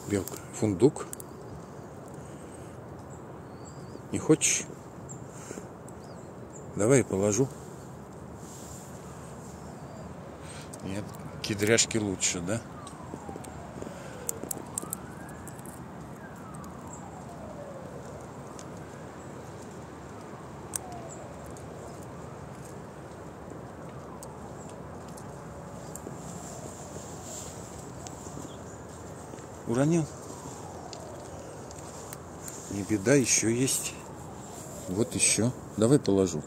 Белка. Фундук. Не хочешь? Давай положу. Нет, кедряшки лучше, да? Уронил? Не беда, еще есть. Вот еще. Давай положу.